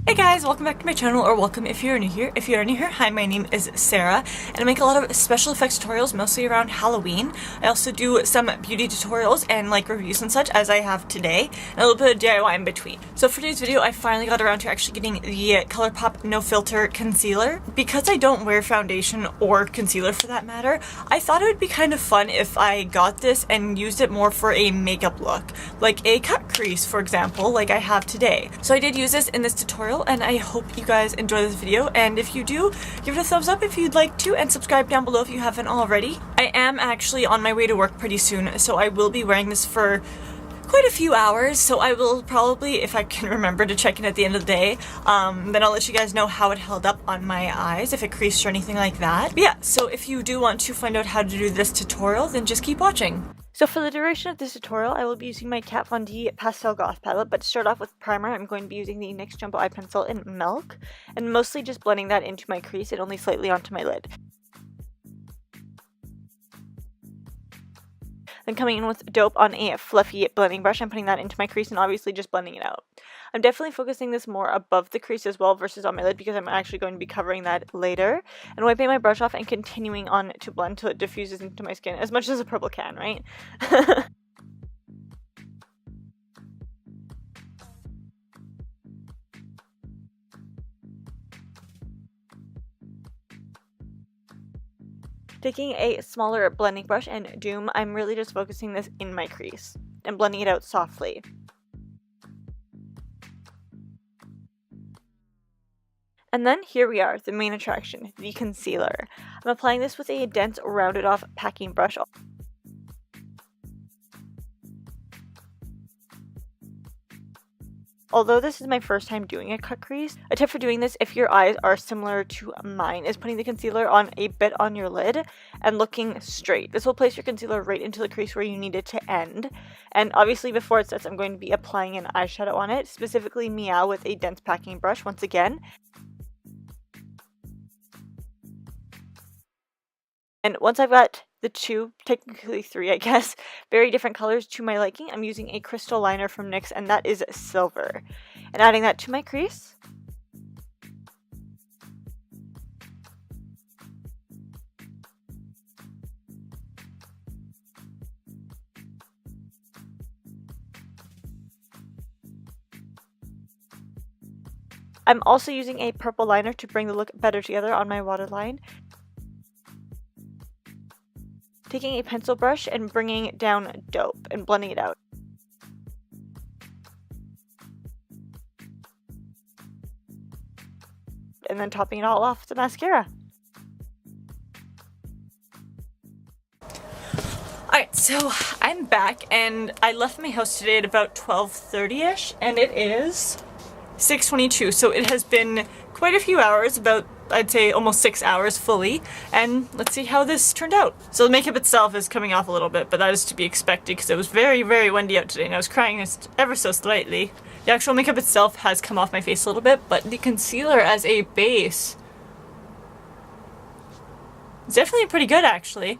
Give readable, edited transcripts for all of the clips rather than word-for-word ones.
Hey guys, welcome back to my channel, or welcome if you're new here. If you're new here, hi, my name is Sarah, and I make a lot of special effects tutorials, mostly around Halloween. I also do some beauty tutorials and like reviews and such, as I have today, and a little bit of DIY in between. So for today's video, I finally got around to actually getting the Colourpop No Filter Concealer. Because I don't wear foundation or concealer for that matter, I thought it would be kind of fun if I got this and used it more for a makeup look, like a cut crease, for example, like I have today. So I did use this in this tutorial, and I hope you guys enjoy this video, and if you do, give it a thumbs up if you'd like to, and subscribe down below if you haven't already. I am actually on my way to work pretty soon, so I will be wearing this for quite a few hours, so I will probably, if I can remember to check in at the end of the day, then I'll let you guys know how it held up on my eyes, if it creased or anything like that. But yeah, so if you do want to find out how to do this tutorial, then just keep watching. So for the duration of this tutorial, I will be using my Kat Von D Pastel Goth palette, but to start off with primer, I'm going to be using the NYX Jumbo Eye Pencil in Milk, and mostly just blending that into my crease and only slightly onto my lid. Then coming in with Dope on a fluffy blending brush, I'm putting that into my crease and obviously just blending it out. I'm definitely focusing this more above the crease as well versus on my lid, because I'm actually going to be covering that later. And wiping my brush off and continuing on to blend till it diffuses into my skin, as much as a purple can, right? Taking a smaller blending brush and Doom, I'm really just focusing this in my crease and blending it out softly. And then here we are, the main attraction, the concealer. I'm applying this with a dense, rounded off packing brush. Although this is my first time doing a cut crease, a tip for doing this, if your eyes are similar to mine, is putting the concealer on a bit on your lid and looking straight. This will place your concealer right into the crease where you need it to end. And obviously before it sets, I'm going to be applying an eyeshadow on it, specifically Meow with a dense packing brush once again. And once I've got the two, technically three I guess, very different colors to my liking, I'm using a crystal liner from NYX, and that is silver. And adding that to my crease. I'm also using a purple liner to bring the look better together on my waterline. Taking a pencil brush and bringing down Dope and blending it out. And then topping it all off with the mascara. Alright, so I'm back, and I left my house today at about 12:30ish, and it is 6:22, so it has been quite a few hours, about I'd say almost 6 hours fully, and let's see how this turned out. So the makeup itself is coming off a little bit, but that is to be expected because it was very, very windy out today and I was crying just ever so slightly. The actual makeup itself has come off my face a little bit, but the concealer as a base is definitely pretty good, actually.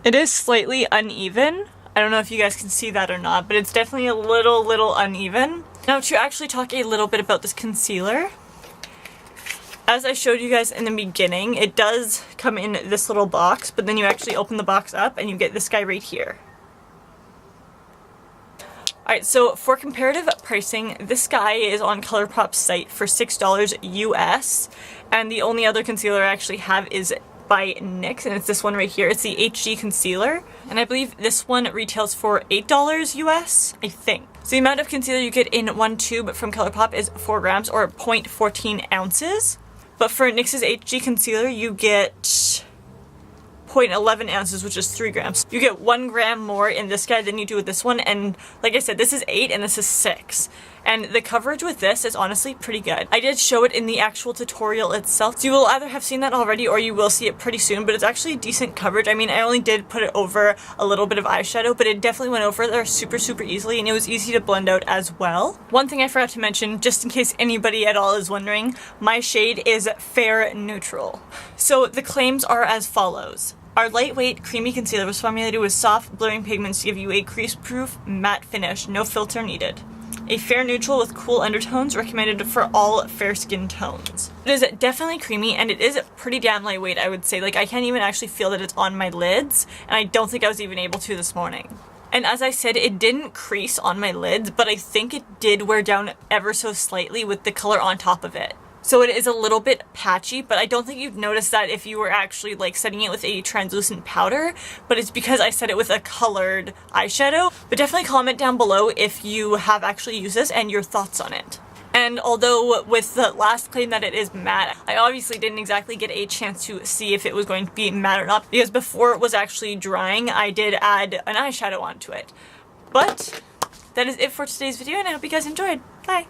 It is slightly uneven. I don't know if you guys can see that or not, but it's definitely a little uneven. Now, to actually talk a little bit about this concealer, as I showed you guys in the beginning, it does come in this little box, but then you actually open the box up and you get this guy right here. Alright, so for comparative pricing, this guy is on Colourpop's site for $6 US, and the only other concealer I actually have is by NYX, and it's this one right here. It's the HD concealer, and I believe this one retails for $8 US, I think. So the amount of concealer you get in one tube from Colourpop is 4 grams or 0.14 ounces. But for NYX's HD concealer, you get 0.11 ounces, which is 3 grams. You get 1 gram more in this guy than you do with this one, and like I said, this is 8 and this is 6. And the coverage with this is honestly pretty good. I did show it in the actual tutorial itself, so you will either have seen that already or you will see it pretty soon, but it's actually decent coverage. I mean, I only did put it over a little bit of eyeshadow, but it definitely went over there super easily, and it was easy to blend out as well. One thing I forgot to mention, just in case anybody at all is wondering, my shade is Fair Neutral. So the claims are as follows. Our lightweight, creamy concealer was formulated with soft, blurring pigments to give you a crease-proof, matte finish, no filter needed. a fair neutral with cool undertones, recommended for all fair skin tones. It is definitely creamy and it is pretty damn lightweight, I would say. Like, I can't even actually feel that it's on my lids, and I don't think I was even able to this morning. And as I said, it didn't crease on my lids, but I think it did wear down ever so slightly with the color on top of it. So it is a little bit patchy, but I don't think you'd notice that if you were actually like setting it with a translucent powder, but it's because I set it with a colored eyeshadow. But definitely comment down below if you have actually used this and your thoughts on it. And although with the last claim that it is matte, I obviously didn't exactly get a chance to see if it was going to be matte or not, because before it was actually drying, I did add an eyeshadow onto it. But that is it for today's video, and I hope you guys enjoyed. Bye!